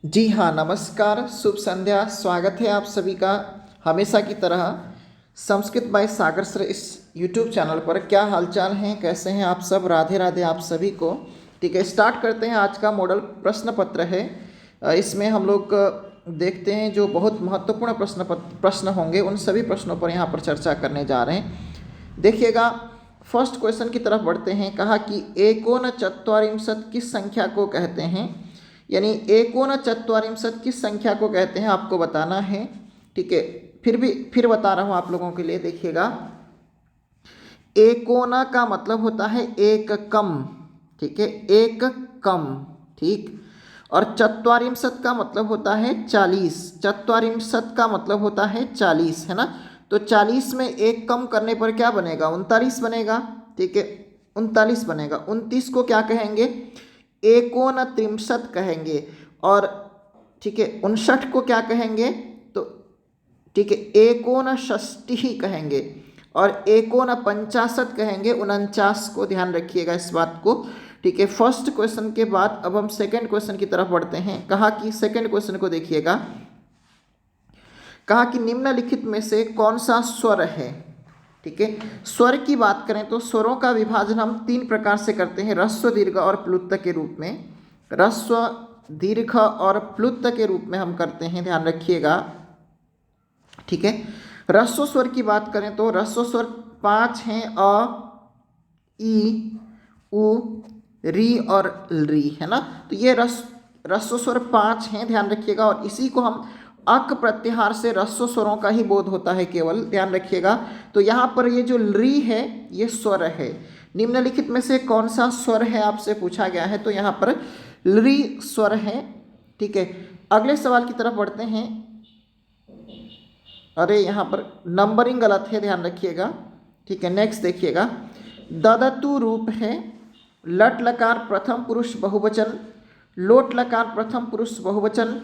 जी हाँ, नमस्कार, शुभ संध्या। स्वागत है आप सभी का हमेशा की तरह संस्कृत बाय सागर सर इस यूट्यूब चैनल पर। क्या हालचाल हैं, कैसे हैं आप सब? राधे राधे आप सभी को। ठीक है, स्टार्ट करते हैं। आज का मॉडल प्रश्न पत्र है। इसमें हम लोग देखते हैं जो बहुत महत्वपूर्ण प्रश्न होंगे, उन सभी प्रश्नों पर यहाँ पर चर्चा करने जा रहे हैं। देखिएगा, फर्स्ट क्वेश्चन की तरफ बढ़ते हैं। कहा कि एकोन चत्वारिंशत् किस संख्या को कहते हैं, यानी एकोन चत्वारिंशत् किस संख्या को कहते हैं आपको बताना है। ठीक है, फिर बता रहा हूँ आप लोगों के लिए। देखिएगा, एकोना का मतलब होता है एक कम। ठीक है, एक कम। ठीक, और चत्वारिंशत् का मतलब होता है 40। चत्वारिंशत् का मतलब होता है 40, है ना। तो 40 में एक कम करने पर क्या बनेगा? 39 बनेगा। ठीक है, 39 बनेगा। 29 को क्या कहेंगे? एकोनत्रिंशत् कहेंगे। और ठीक है, 59 को क्या कहेंगे? तो ठीक है, एकोनषष्टिः कहेंगे। और एकोनपंचाशत् कहेंगे। 49 को ध्यान रखिएगा इस बात को। ठीक है, फर्स्ट क्वेश्चन के बाद अब हम सेकंड क्वेश्चन की तरफ बढ़ते हैं। कहा कि सेकंड क्वेश्चन को देखिएगा। कहा कि निम्नलिखित में से कौन सा स्वर है? ठीक है, स्वर की बात करें तो स्वरों का विभाजन हम 3 प्रकार से करते हैं, ह्रस्व, दीर्घ और प्लुत के रूप में। ह्रस्व, दीर्घ और प्लुत के रूप में हम करते हैं, ध्यान रखिएगा। ठीक है, ह्रस्व स्वर की बात करें तो ह्रस्व स्वर 5 हैं, अ, ई, उ, री और री, है ना। तो ये ह्रस्व स्वर 5 हैं, ध्यान रखिएगा। और इसी को हम अक प्रत्याहार से ह्रस्व स्वरों का ही बोध होता है केवल, ध्यान रखिएगा। तो यहाँ पर ये जो री है ये स्वर है। निम्नलिखित में से कौन सा स्वर है आपसे पूछा गया है, तो यहाँ पर री स्वर है। ठीक है, अगले सवाल की तरफ बढ़ते हैं। अरे यहाँ पर नंबरिंग गलत है, ध्यान रखिएगा। ठीक है, नेक्स्ट देखिएगा। ददतु रूप है लट लकार प्रथम पुरुष बहुवचन, लोट लकार प्रथम पुरुष बहुवचन,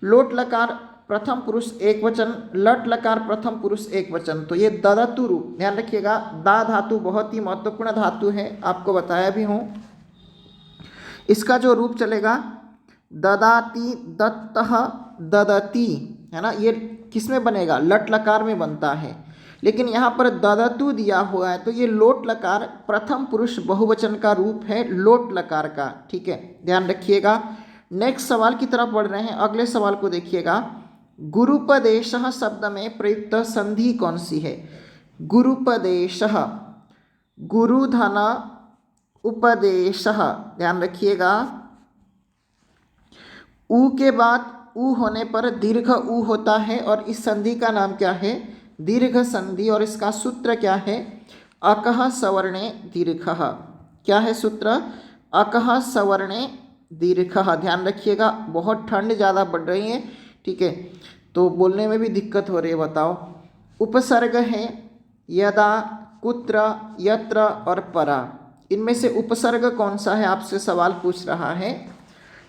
लोट लकार प्रथम पुरुष एक वचन, लट लकार प्रथम पुरुष एक वचन। तो ये ददतु रूप, ध्यान रखिएगा। दा धातु बहुत ही महत्वपूर्ण धातु है, आपको बताया भी हूँ। इसका जो रूप चलेगा ददाति, दत्तः, ददति, है ना। ये किस में बनेगा? लट लकार में बनता है। लेकिन यहाँ पर ददतु दिया हुआ है, तो ये लोट लकार प्रथम पुरुष बहुवचन का रूप है, लोट लकार का। ठीक है, ध्यान रखिएगा। नेक्स्ट सवाल की तरफ बढ़ रहे हैं। अगले सवाल को देखिएगा। गुरुपदेशः शब्द में प्रयुक्त संधि कौन सी है? गुरुपदेशः, गुरुधन उपदेशः, ध्यान रखिएगा। ऊ के बाद ऊ होने पर दीर्घ ऊ होता है, और इस संधि का नाम क्या है? दीर्घ संधि। और इसका सूत्र क्या है? अकः सवर्णे दीर्घः। क्या है सूत्र? अकः सवर्णे दीर्घः। ध्यान रखिएगा, बहुत ठंड ज़्यादा बढ़ रही है। ठीक है, तो बोलने में भी दिक्कत हो रही है, बताओ। उपसर्ग है यदा, कुत्र, यत्र और परा। इनमें से उपसर्ग कौन सा है आपसे सवाल पूछ रहा है।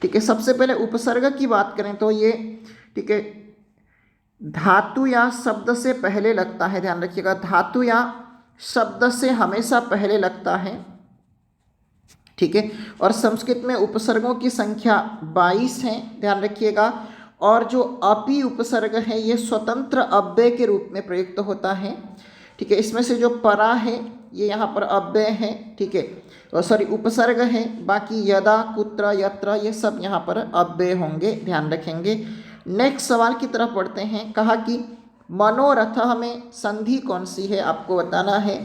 ठीक है, सबसे पहले उपसर्ग की बात करें तो ये, ठीक है, धातु या शब्द से पहले लगता है, ध्यान रखिएगा। धातु या शब्द से हमेशा पहले लगता है। ठीक है, और संस्कृत में उपसर्गों की संख्या 22 है, ध्यान रखिएगा। और जो अपि उपसर्ग है ये स्वतंत्र अव्यय के रूप में प्रयुक्त होता है। ठीक है, इसमें से जो परा है ये यहाँ पर अव्यय है। ठीक है, सॉरी उपसर्ग है। बाकी यदा, कुत्र, यत्र ये सब यहाँ पर अव्यय होंगे, ध्यान रखेंगे। नेक्स्ट सवाल की तरफ बढ़ते हैं। कहा कि मनोरथ में संधि कौन सी है आपको बताना है।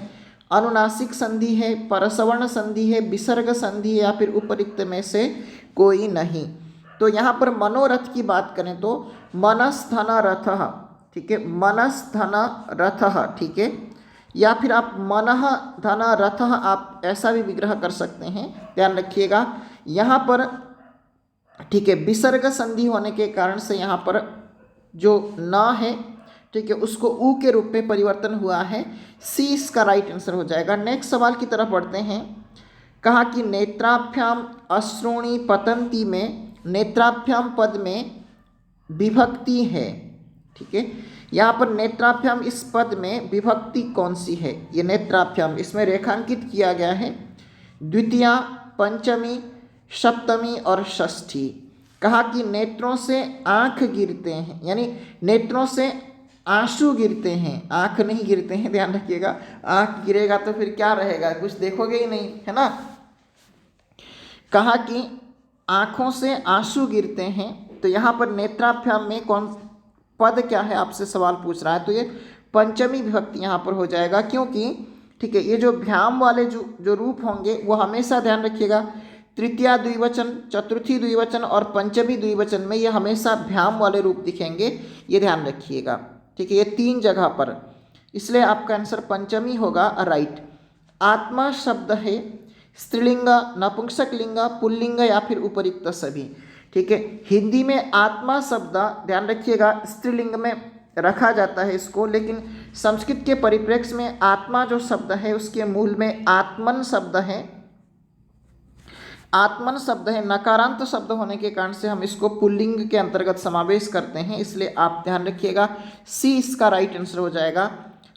अनुनासिक संधि है, परसवर्ण संधि है, विसर्ग संधि है, या फिर उपरिक्त में से कोई नहीं। तो यहाँ पर मनोरथ की बात करें तो मनस्थन रथः। ठीक है, मनस्थन रथः। ठीक है, या फिर आप मनः धन रथः, आप ऐसा भी विग्रह कर सकते हैं, ध्यान रखिएगा। यहाँ पर ठीक है, विसर्ग संधि होने के कारण से यहाँ पर जो न है, ठीक है, उसको ऊ के रूप में परिवर्तन हुआ है। सी इसका राइट आंसर हो जाएगा। नेक्स्ट सवाल की तरफ बढ़ते हैं। कहा कि नेत्राभ्याम अश्रूणि पतंती में नेत्राभ्याम पद में विभक्ति है। ठीक है, यहाँ पर नेत्राभ्याम इस पद में विभक्ति कौन सी है? ये नेत्राभ्याम इसमें रेखांकित किया गया है, द्वितीया, पंचमी, सप्तमी और षष्ठी। कहा कि नेत्रों से आंख गिरते हैं, यानी नेत्रों से आंसू गिरते हैं, आंख नहीं गिरते हैं, ध्यान रखिएगा। आंख गिरेगा तो फिर क्या रहेगा, कुछ देखोगे ही नहीं, है ना। कहा कि आंखों से आंसू गिरते हैं, तो यहाँ पर नेत्राभ्याम में कौन पद क्या है, आपसे सवाल पूछ रहा है, तो ये पंचमी विभक्ति यहाँ पर हो जाएगा, क्योंकि ठीक है ये जो भ्याम वाले जो रूप होंगे वो हमेशा ध्यान रखिएगा, तृतीया द्विवचन, चतुर्थी द्विवचन और पंचमी द्विवचन में ये हमेशा भ्याम वाले रूप दिखेंगे, ये ध्यान रखिएगा। ठीक है, ये 3 जगह पर, इसलिए आपका आंसर पंचमी होगा राइट। आत्मा शब्द है स्त्रीलिंग, नपुंसक लिंग, पुल्लिंग या फिर उपरिक्त सभी। ठीक है, हिंदी में आत्मा शब्द ध्यान रखिएगा स्त्रीलिंग में रखा जाता है इसको, लेकिन संस्कृत के परिप्रेक्ष्य में आत्मा जो शब्द है उसके मूल में आत्मन शब्द है, आत्मन शब्द है, नकारांत शब्द होने के कारण से हम इसको पुल्लिंग के अंतर्गत समावेश करते हैं, इसलिए आप ध्यान रखिएगा सी इसका राइट आंसर हो जाएगा।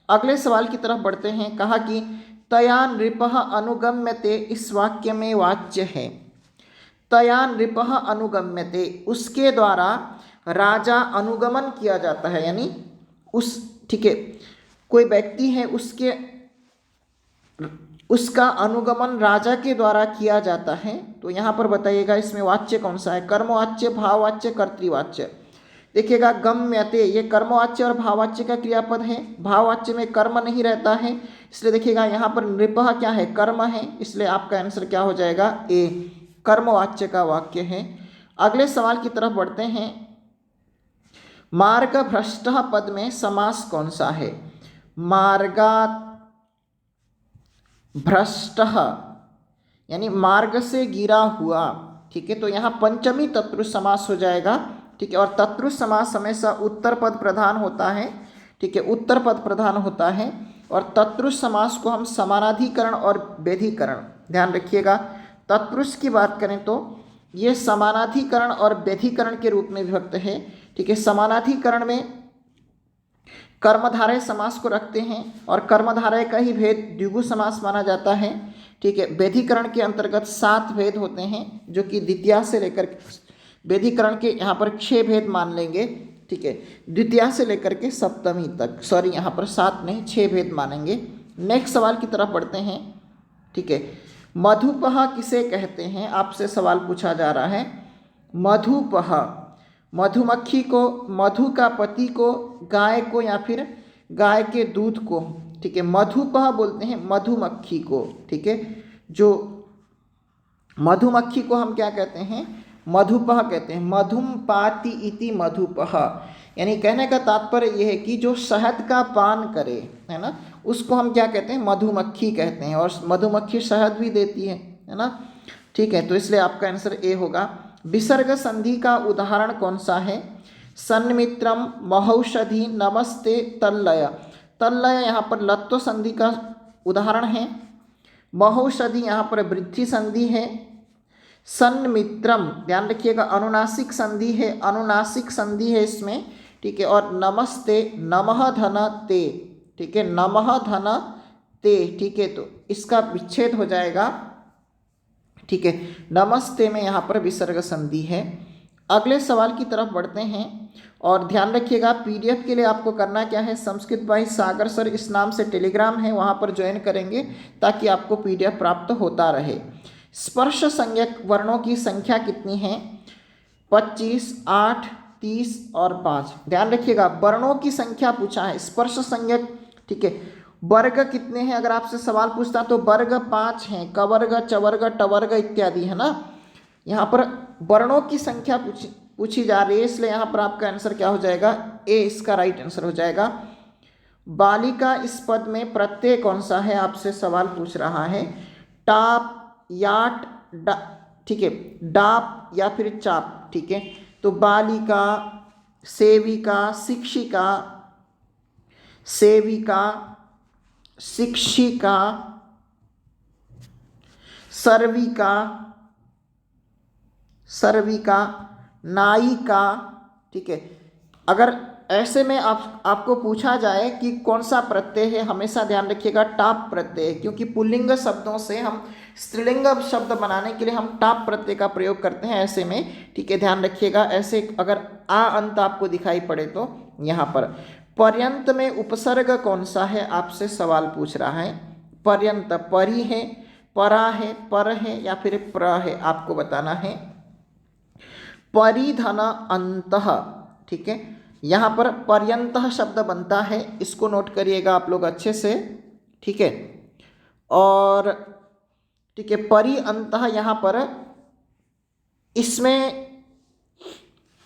अगले सवाल की तरफ बढ़ते हैं। कहा कि तया नृपः अनुगम्यते इस वाक्य में वाच्य है। तया नृपः अनुगम्यते, उसके द्वारा राजा अनुगमन किया जाता है, यानी उस ठीक है कोई व्यक्ति है उसका अनुगमन राजा के द्वारा किया जाता है। तो यहाँ पर बताइएगा इसमें वाच्य कौन सा है, कर्मवाच्य, भाववाच्य, कर्तृवाच्य। देखिएगा गम्यते ये कर्मवाच्य और भाववाच्य का क्रियापद है, भाववाच्य में कर्म नहीं रहता है, इसलिए देखिएगा यहाँ पर नृपः क्या है, कर्म है, इसलिए आपका आंसर क्या हो जाएगा ए, कर्मवाच्य का वाक्य है। अगले सवाल की तरफ बढ़ते हैं। मार्ग भ्रष्ट पद में समास कौन सा है, मार्गात् भ्रष्ट यानी मार्ग से गिरा हुआ। ठीक है, तो यहाँ पंचमी तत्पुरुष समास हो जाएगा। ठीक है, और तत्पुरुष समास हमेशा उत्तर पद प्रधान होता है। ठीक है, उत्तर पद प्रधान होता है, और तत्पुरुष समास को हम समानाधिकरण और व्यधिकरण, ध्यान रखिएगा तत्पुरुष की बात करें तो ये समानाधिकरण और व्यधिकरण के रूप में विभक्त है। ठीक है, समानाधिकरण में कर्मधारय समास को रखते हैं और कर्मधारय का ही भेद द्विगु समास माना जाता है। ठीक है, व्यधिकरण के अंतर्गत 7 भेद होते हैं, जो कि द्वितीया से लेकर व्यधिकरण के यहाँ पर 6 भेद मान लेंगे। ठीक है, द्वितीया से लेकर के सप्तमी तक, सॉरी यहाँ पर 7 नहीं 6 भेद मानेंगे। नेक्स्ट सवाल की तरफ बढ़ते हैं। ठीक है, मधुपह किसे कहते हैं, आपसे सवाल पूछा जा रहा है। मधुपह मधुमक्खी को, मधु का पति को, गाय को या फिर गाय के दूध को। ठीक है, मधुपह बोलते हैं मधुमक्खी को। ठीक है, जो मधुमक्खी को हम क्या कहते हैं, मधुपह कहते हैं। मधुम पाति इति मधुपह, यानी कहने का तात्पर्य यह है कि जो शहद का पान करे, है ना, उसको हम क्या कहते हैं, मधुमक्खी कहते हैं, और मधुमक्खी शहद भी देती है ना। ठीक है, तो इसलिए आपका आंसर ए होगा। विसर्ग संधि का उदाहरण कौन सा है, सन्मित्रम, महौषधि, नमस्ते, तल्लय। तल्लय यहाँ पर लत्व संधि का उदाहरण है, महौषधि यहाँ पर वृद्धि संधि है, सन्मित्रम ध्यान रखिएगा अनुनासिक संधि है, अनुनासिक संधि है इसमें। ठीक है, और नमस्ते नमः धन ते। ठीक है, नमः धन ते। ठीक है, तो इसका विच्छेद हो जाएगा। ठीक है, नमस्ते में यहाँ पर विसर्ग संधि है। अगले सवाल की तरफ बढ़ते हैं, और ध्यान रखिएगा पीडीएफ के लिए आपको करना क्या है, संस्कृत बाई सागर सर इस नाम से टेलीग्राम है, वहाँ पर ज्वाइन करेंगे ताकि आपको पीडीएफ प्राप्त होता रहे। स्पर्श संज्ञक वर्णों की संख्या कितनी है, 25, 8, 30 और 5। ध्यान रखिएगा वर्णों की संख्या पूछा है, स्पर्श संज्ञक। ठीक है, वर्ग कितने हैं अगर आपसे सवाल पूछता तो वर्ग 5 हैं, कवर्ग, चवर्ग, टवर्ग इत्यादि, है ना। यहाँ पर वर्णों की संख्या पूछी जा रही है, इसलिए यहाँ पर आपका आंसर क्या हो जाएगा, ए इसका राइट आंसर हो जाएगा। बालिका इस पद में प्रत्यय कौन सा है, आपसे सवाल पूछ रहा है। टाप, याट, ठीक है, डाप या फिर चाप। ठीक है, तो बालिका, सेविका, शिक्षिका, सेविका, शिक्षिका, सर्विका, सर्विका, नायिका। ठीक है, अगर ऐसे में आपको पूछा जाए कि कौन सा प्रत्यय है, हमेशा ध्यान रखिएगा टाप प्रत्यय, क्योंकि पुल्लिंग शब्दों से हम स्त्रीलिंग शब्द बनाने के लिए हम टाप प्रत्यय का प्रयोग करते हैं ऐसे में, ठीक है, ध्यान रखिएगा। ऐसे अगर आ अंत आपको दिखाई पड़े तो यहाँ पर पर्यंत में उपसर्ग कौन सा है, आपसे सवाल पूछ रहा है। पर्यंत परी है, परा है, पर है या फिर प्र है, आपको बताना है। परिधन अंतः, ठीक है, यहाँ पर पर्यंतः शब्द बनता है, इसको नोट करिएगा आप लोग अच्छे से, ठीक है। और ठीक है, परि अंतः यहाँ पर इसमें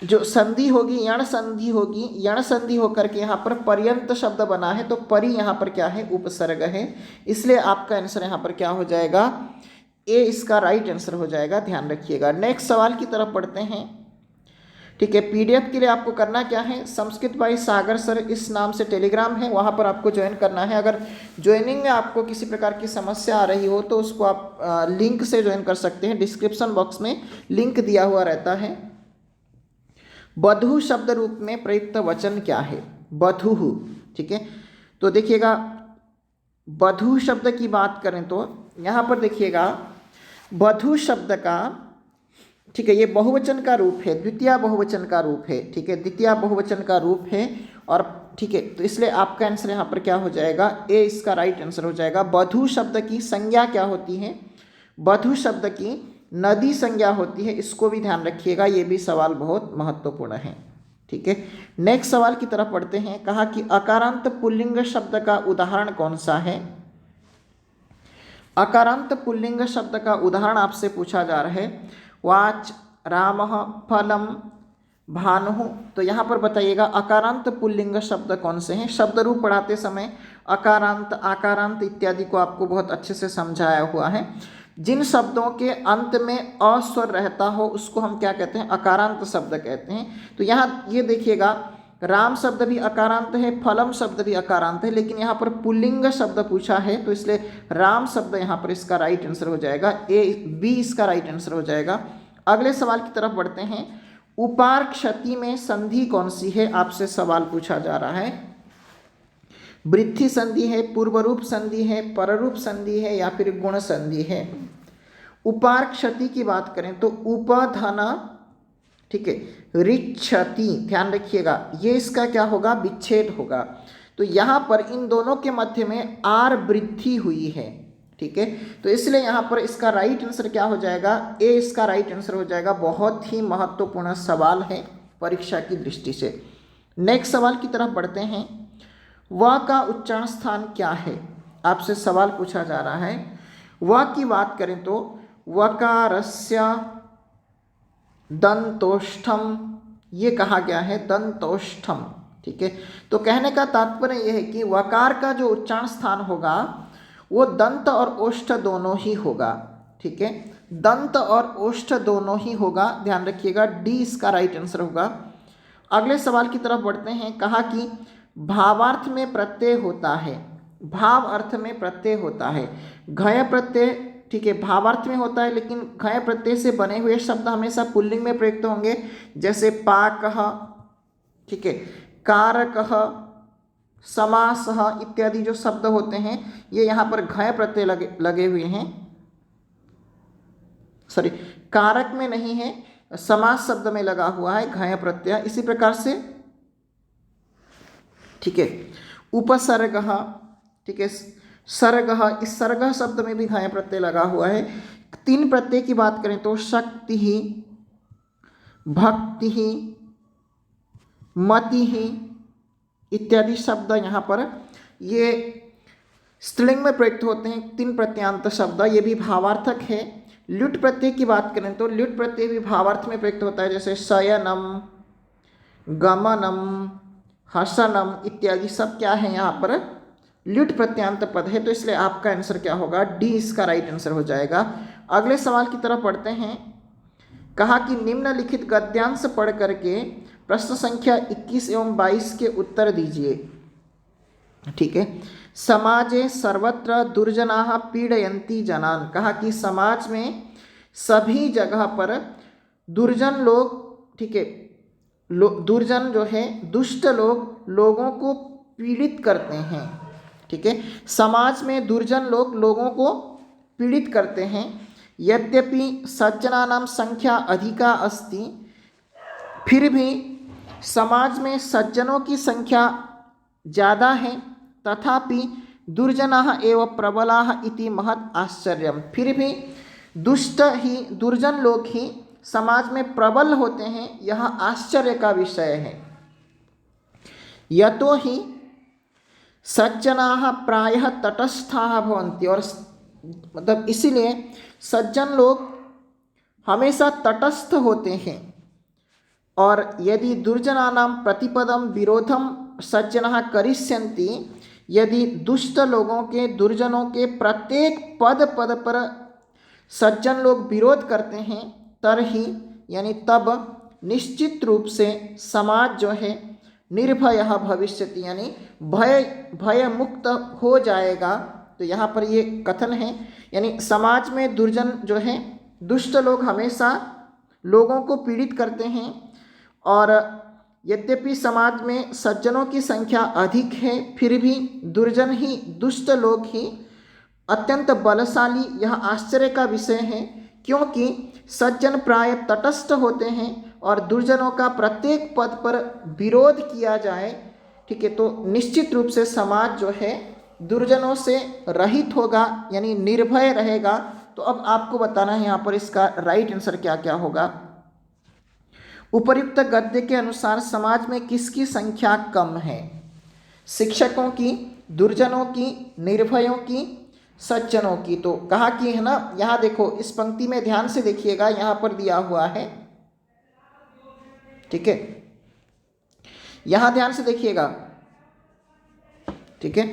जो संधि होगी यण संधि होगी, यण संधि होकर के यहाँ पर पर्यंत शब्द बना है, तो परि यहाँ पर क्या है, उपसर्ग है, इसलिए आपका आंसर यहाँ पर क्या हो जाएगा, ए इसका राइट आंसर हो जाएगा, ध्यान रखिएगा। नेक्स्ट सवाल की तरफ बढ़ते हैं, ठीक है। पीडीएफ के लिए आपको करना क्या है, संस्कृत बाई सागर सर इस नाम से टेलीग्राम है, वहाँ पर आपको ज्वाइन करना है। अगर ज्वाइनिंग में आपको किसी प्रकार की समस्या आ रही हो तो उसको आप लिंक से ज्वाइन कर सकते हैं, डिस्क्रिप्शन बॉक्स में लिंक दिया हुआ रहता है। बधू शब्द रूप में प्रयुक्त वचन क्या है, बधू, ठीक है। तो देखिएगा बधू शब्द की बात करें तो यहाँ पर देखिएगा बधू शब्द का, ठीक है, ये बहुवचन का रूप है, द्वितीय बहुवचन का रूप है, ठीक है, द्वितीय बहुवचन का रूप है। और ठीक है, तो इसलिए आपका आंसर यहाँ पर क्या हो जाएगा, ए इसका राइट आंसर हो जाएगा। बधू शब्द की संज्ञा क्या होती है, बधू शब्द की नदी संज्ञा होती है, इसको भी ध्यान रखिएगा, ये भी सवाल बहुत महत्वपूर्ण है, ठीक है। नेक्स्ट सवाल की तरफ पढ़ते हैं। कहा कि अकारांत पुल्लिंग शब्द का उदाहरण कौन सा है। अकारांत पुल्लिंग शब्द का उदाहरण आपसे पूछा जा रहा है। वाच, रामः, फलम, भानु, तो यहाँ पर बताइएगा अकारांत पुल्लिंग शब्द कौन से हैं। शब्द रूप पढ़ाते समय अकारांत, आकारांत इत्यादि को आपको बहुत अच्छे से समझाया हुआ है। जिन शब्दों के अंत में अ स्वर रहता हो उसको हम क्या कहते हैं, अकारांत शब्द कहते हैं। तो यहाँ ये देखिएगा राम शब्द भी अकारांत है, फलम शब्द भी अकारांत है, लेकिन यहाँ पर पुल्लिंग शब्द पूछा है, तो इसलिए राम शब्द यहाँ पर इसका राइट आंसर हो जाएगा, ए बी इसका राइट आंसर हो जाएगा। अगले सवाल की तरफ बढ़ते हैं। उपार क्षति में संधि कौन सी है, आपसे सवाल पूछा जा रहा है। वृद्धि संधि है, पूर्वरूप संधि है, पररूप संधि है या फिर गुण संधि है। उपार क्षति की बात करें तो उपधना, ठीक है, रिक्षति, ध्यान रखिएगा ये इसका क्या होगा, विच्छेद होगा। तो यहाँ पर इन दोनों के मध्य में आर वृद्धि हुई है, ठीक है, तो इसलिए यहाँ पर इसका राइट आंसर क्या हो जाएगा, ए इसका राइट आंसर हो जाएगा। बहुत ही महत्वपूर्ण सवाल है परीक्षा की दृष्टि से। नेक्स्ट सवाल की तरफ बढ़ते हैं। व का उच्चारण स्थान क्या है, आपसे सवाल पूछा जा रहा है। व की बात करें तो वकारस्य दंतोष्ठम, ये कहा गया है दंतोष्ठम, ठीक है। तो कहने का तात्पर्य यह है कि वकार का जो उच्चारण स्थान होगा वो दंत और ओष्ठ दोनों ही होगा, ठीक है, दंत और ओष्ठ दोनों ही होगा, ध्यान रखिएगा, डी इसका राइट आंसर होगा। अगले सवाल की तरफ बढ़ते हैं। कहा कि भावार्थ में प्रत्यय होता है, भाव अर्थ में प्रत्यय होता है, घय प्रत्यय, ठीक है, भावार्थ में होता है, लेकिन घय प्रत्यय से बने हुए शब्द हमेशा पुल्लिंग में प्रयुक्त होंगे, जैसे पाकः, ठीक है, कारकः, समासः इत्यादि जो शब्द होते हैं ये यहाँ पर घय प्रत्यय लगे हुए हैं, सॉरी कारक में नहीं है, समास शब्द में लगा हुआ है घय प्रत्यय। इसी प्रकार से, ठीक है, उपसर्गः, ठीक है, सर्गः, इस सर्ग शब्द में भी घय प्रत्यय लगा हुआ है। तीन प्रत्यय की बात करें तो शक्ति, भक्ति, मति इत्यादि शब्द यहाँ पर ये स्त्रीलिंग में प्रयुक्त होते हैं, तीन प्रत्ययांत शब्द, ये भी भावार्थक है। ल्युट प्रत्यय की बात करें तो ल्युट प्रत्यय भी भावार्थ में प्रयुक्त होता है, जैसे शयनम, गमनम, हसनम इत्यादि सब क्या है यहाँ पर ल्युट प्रत्यांत पद है, तो इसलिए आपका आंसर क्या होगा, डी इसका राइट आंसर हो जाएगा। अगले सवाल की तरफ पढ़ते हैं। कहा कि निम्नलिखित गद्यांश पढ़ करके प्रश्न संख्या 21 एवं 22 के उत्तर दीजिए, ठीक है। समाजे सर्वत्र दुर्जनाः पीडयन्ति जनान्, कहा कि समाज में सभी जगह पर दुर्जन लोग, ठीक है, दुर्जन जो है दुष्ट लोग लोगों को पीड़ित करते हैं, ठीक है, समाज में दुर्जन लोग लोगों को पीड़ित करते हैं। यद्यपि सज्जनानां संख्या अधिका अस्ति, फिर भी समाज में सज्जनों की संख्या ज़्यादा है। तथापि दुर्जनाः एव प्रबलाः इति महत् आश्चर्यम। फिर भी दुर्जन लोग ही समाज में प्रबल होते हैं, यह आश्चर्य का विषय है। यतो हि सज्जनाः प्रायः तटस्थाः भवन्ति, और मतलब इसीलिए सज्जन लोग हमेशा तटस्थ होते हैं। और यदि दुर्जनानां प्रतिपदम विरोधम सज्जनाः करिष्यन्ति, यदि दुष्ट लोगों के, दुर्जनों के प्रत्येक पद पर सज्जन लोग विरोध करते हैं, तरही यानी तब निश्चित रूप से समाज जो है निर्भयः भविष्यति, यानी भय मुक्त हो जाएगा। तो यहाँ पर ये कथन है, यानी समाज में दुर्जन जो है, दुष्ट लोग हमेशा लोगों को पीड़ित करते हैं, और यद्यपि समाज में सज्जनों की संख्या अधिक है, फिर भी दुर्जन ही, दुष्ट लोग ही अत्यंत बलशाली, यह आश्चर्य का विषय है। क्योंकि सज्जन प्राय तटस्थ होते हैं और दुर्जनों का प्रत्येक पद पर विरोध किया जाए, ठीक है, तो निश्चित रूप से समाज जो है दुर्जनों से रहित होगा, यानी निर्भय रहेगा। तो अब आपको बताना है यहाँ पर इसका राइट आंसर क्या क्या होगा। उपर्युक्त गद्य के अनुसार समाज में किसकी संख्या कम है? शिक्षकों की, दुर्जनों की, निर्भयों की, सज्जनों की। तो कहा कि है ना, यहाँ देखो इस पंक्ति में ध्यान से देखिएगा, यहाँ पर दिया हुआ है, ठीक है, यहाँ ध्यान से देखिएगा, ठीक है।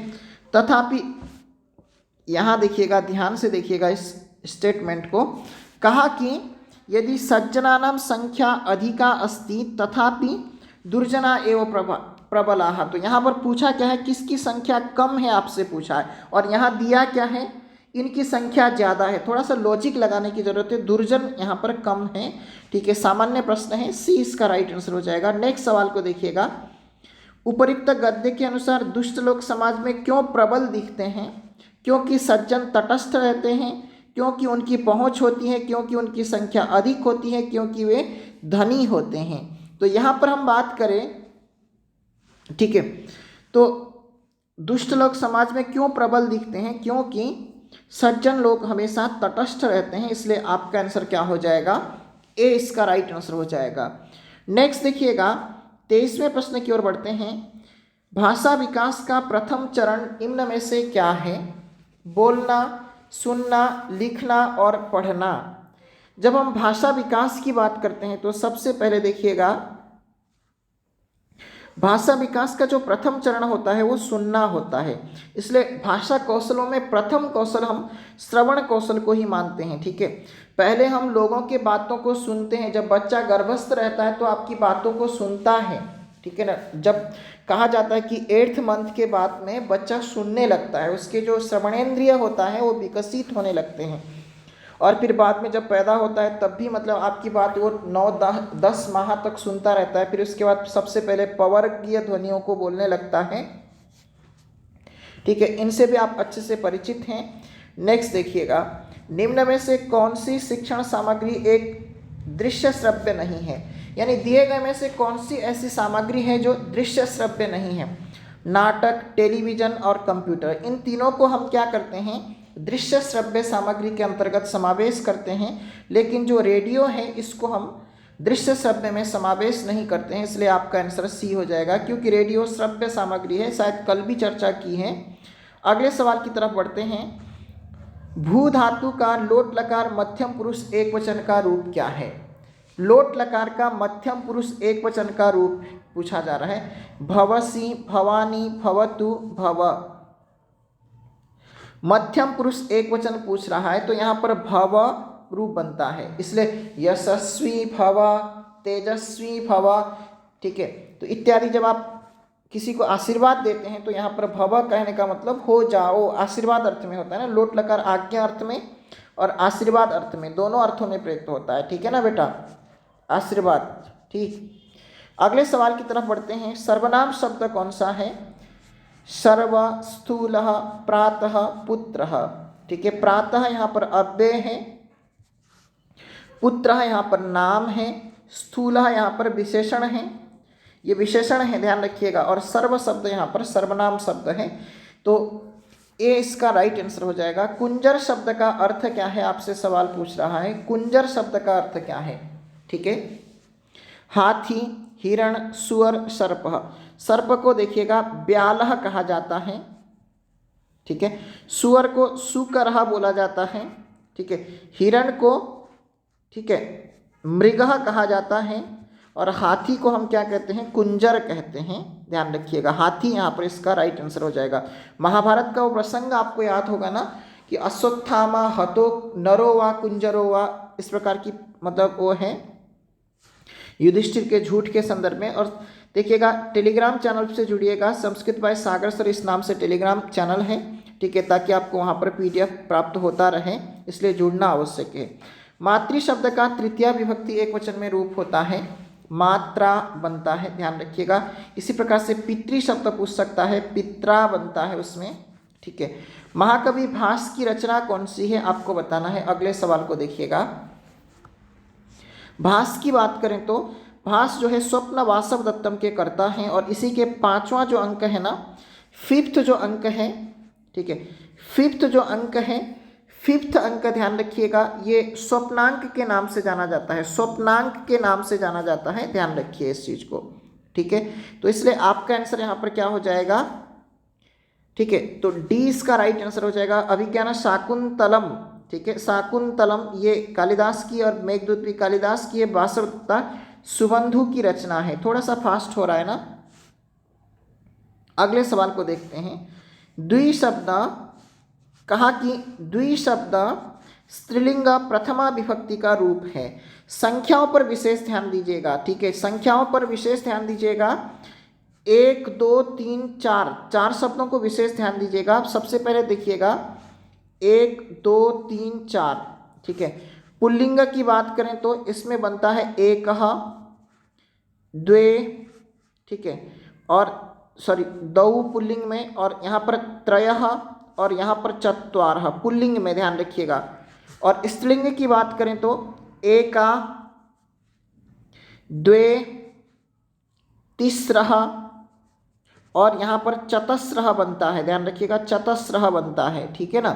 तथापि यहाँ देखिएगा, ध्यान से देखिएगा इस स्टेटमेंट को। कहा कि यदि सज्जनानां संख्या अधिका अस्ति तथापि दुर्जना एव प्रबलाः। तो यहाँ पर पूछा क्या है, किसकी संख्या कम है आपसे पूछा है, और यहाँ दिया क्या है, इनकी संख्या ज़्यादा है। थोड़ा सा लॉजिक लगाने की जरूरत है, दुर्जन यहाँ पर कम है, ठीक है। सामान्य प्रश्न है, सी इसका राइट आंसर हो जाएगा। नेक्स्ट सवाल को देखिएगा। उपर्युक्त गद्य के अनुसार दुष्ट लोग समाज में क्यों प्रबल दिखते हैं? क्योंकि सज्जन तटस्थ रहते हैं, क्योंकि उनकी पहुंच होती है, क्योंकि उनकी संख्या अधिक होती है, क्योंकि वे धनी होते हैं। तो यहाँ पर हम बात करें, ठीक है, तो दुष्ट लोग समाज में क्यों प्रबल दिखते हैं? क्योंकि सज्जन लोग हमेशा तटस्थ रहते हैं, इसलिए आपका आंसर क्या हो जाएगा? ए इसका राइट आंसर हो जाएगा। नेक्स्ट देखिएगा, 23वें प्रश्न की ओर बढ़ते हैं। भाषा विकास का प्रथम चरण निम्न में से क्या है? बोलना, सुनना, लिखना और पढ़ना। जब हम भाषा विकास की बात करते हैं तो सबसे पहले देखिएगा, भाषा विकास का जो प्रथम चरण होता है वो सुनना होता है। इसलिए भाषा कौशलों में प्रथम कौशल हम श्रवण कौशल को ही मानते हैं, ठीक है। पहले हम लोगों के बातों को सुनते हैं। जब बच्चा गर्भस्थ रहता है तो आपकी बातों को सुनता है, ठीक है ना। जब कहा जाता है कि 8th मंथ के बाद में बच्चा सुनने लगता है, उसके जो श्रवणेंद्रिय होता है वो विकसित होने लगते हैं, और फिर बाद में जब पैदा होता है तब भी मतलब आपकी बात वो 9-10 माह तक सुनता रहता है। फिर उसके बाद सबसे पहले पवर्गीय ध्वनियों को बोलने लगता है, ठीक है। इनसे भी आप अच्छे से परिचित हैं। नेक्स्ट देखिएगा, निम्न में से कौन सी शिक्षण सामग्री एक दृश्य श्रव्य नहीं है? यानी दिए गए में से कौन सी ऐसी सामग्री है जो दृश्य श्रव्य नहीं है? नाटक, टेलीविज़न और कंप्यूटर, इन तीनों को हम क्या करते हैं? दृश्य श्रव्य सामग्री के अंतर्गत समावेश करते हैं। लेकिन जो रेडियो है इसको हम दृश्य श्रव्य में समावेश नहीं करते हैं, इसलिए आपका आंसर सी हो जाएगा, क्योंकि रेडियो श्रव्य सामग्री है। शायद कल भी चर्चा की है। अगले सवाल की तरफ बढ़ते हैं। भू धातु का लोट लकार मध्यम पुरुष एक वचन का रूप क्या है? लोट लकार का मध्यम पुरुष एक वचन का रूप पूछा जा रहा है। भवसी, भवानी, भवतु, भव। मध्यम पुरुष एक वचन पूछ रहा है तो यहाँ पर भव रूप बनता है, इसलिए यशस्वी भव, तेजस्वी भव, ठीक है। तो इत्यादि जब आप किसी को आशीर्वाद देते हैं तो यहाँ पर भव कहने का मतलब हो जाओ, आशीर्वाद अर्थ में होता है ना। लोट लकार आज्ञा अर्थ में और आशीर्वाद अर्थ में, दोनों अर्थों में प्रयुक्त होता है, ठीक है ना बेटा, आशीर्वाद, ठीक। अगले सवाल की तरफ बढ़ते हैं। सर्वनाम शब्द कौन सा है? सर्व, स्थूल, प्रातः, पुत्र। ठीक है। प्रातः यहाँ पर अव्यय है, पुत्रः यहाँ पर नाम है, स्थूलः यहाँ पर विशेषण है, ये विशेषण है ध्यान रखिएगा, और सर्व शब्द यहाँ पर सर्वनाम शब्द है। तो ये इसका राइट आंसर हो जाएगा। कुंजर शब्द का अर्थ क्या है, आपसे सवाल पूछ रहा है, कुंजर शब्द का अर्थ क्या है, ठीक है। हाथी, हिरण, सुअर, सर्प। सर्प को देखिएगा ब्यालह कहा जाता है, ठीक है। सुअर को सुकरहा बोला जाता है, ठीक है। हिरण को, ठीक है, मृगः कहा जाता है, और हाथी को हम क्या कहते हैं, कुंजर कहते हैं, ध्यान रखिएगा। हाथी यहाँ पर इसका राइट आंसर हो जाएगा। महाभारत का वो प्रसंग आपको याद होगा ना कि अश्वत्थामा हतो नरो वा कुंजरो वा, इस प्रकार की मतलब वो है युधिष्ठिर के झूठ के संदर्भ में। और देखिएगा टेलीग्राम चैनल से जुड़िएगा, संस्कृत बाय सागर सर इस नाम से टेलीग्राम चैनल है, ठीक है, ताकि आपको वहाँ पर PDF प्राप्त होता रहे, इसलिए जुड़ना आवश्यक है। मातृ शब्द का तृतीया विभक्ति एक वचन में रूप होता है, मात्रा बनता है, ध्यान रखिएगा। इसी प्रकार से पितृ शब्द पूछ सकता है, पित्रा बनता है उसमें, ठीक है। महाकवि भास की रचना कौन सी है, आपको बताना है। अगले सवाल को देखिएगा। भास की बात करें तो भास जो है स्वप्न वासव दत्तम के कर्ता हैं, और इसी के 5वां जो अंक है ना, 5th जो अंक है, ठीक है, 5th जो अंक है, 5th अंक ध्यान रखिएगा, ये स्वप्नांक के नाम से जाना जाता है, स्वप्नांक के नाम से जाना जाता है, ध्यान रखिए इस चीज को, ठीक है। तो इसलिए आपका आंसर यहाँ पर क्या हो जाएगा, ठीक है, तो डी इसका राइट आंसर हो जाएगा। अभी क्या ना शाकुंतलम, ठीक है, शाकुंतलम ये कालिदास की और मेघदूत भी कालिदास की, वासवदत्ता सुबंधु की रचना है। थोड़ा सा फास्ट हो रहा है ना। अगले सवाल को देखते हैं। द्विशब्द, कहा कि द्विशब्द स्त्रीलिंग प्रथमा विभक्ति का रूप है। संख्याओं पर विशेष ध्यान दीजिएगा, ठीक है, संख्याओं पर विशेष ध्यान दीजिएगा। 1 2 3 4, 4 शब्दों को विशेष ध्यान दीजिएगा। सबसे पहले देखिएगा 1 2 3 4, ठीक है। पुल्लिंग की बात करें तो इसमें बनता है एकः, द्वे, ठीक है, और सॉरी दौ पुल्लिंग में, और यहाँ पर त्रयः, और यहाँ पर चत्वारः पुल्लिंग में, ध्यान रखिएगा। और स्त्रीलिंग की बात करें तो एका, द्वे, तिस्रः, और यहाँ पर चतस्रः बनता है, ध्यान रखिएगा, चतस्रः बनता है, ठीक है ना।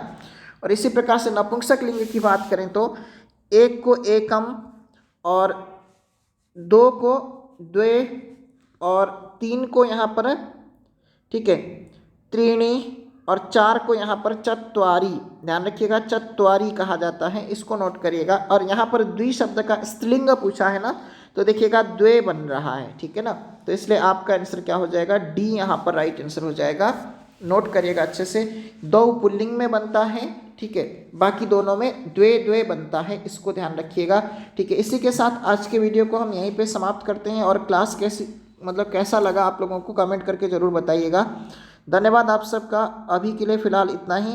और इसी प्रकार से नपुंसक लिंग की बात करें तो 1 को एकम, और 2 को द्वे, और 3 को यहाँ पर, ठीक है, त्रीणि, और 4 को यहाँ पर चत्वारी, ध्यान रखिएगा, चत्वारी कहा जाता है, इसको नोट करिएगा। और यहाँ पर द्वि शब्द का स्त्रीलिंग पूछा है ना, तो देखिएगा द्वे बन रहा है, ठीक है ना। तो इसलिए आपका आंसर क्या हो जाएगा, डी यहाँ पर राइट आंसर हो जाएगा। नोट करिएगा अच्छे से, दो पुल्लिंग में बनता है, ठीक है, बाकी दोनों में द्वे द्वे बनता है, इसको ध्यान रखिएगा, ठीक है। इसी के साथ आज के वीडियो को हम यहीं पे समाप्त करते हैं, और क्लास कैसी मतलब कैसा लगा आप लोगों को कमेंट करके ज़रूर बताइएगा। धन्यवाद आप सबका। अभी के लिए फ़िलहाल इतना ही।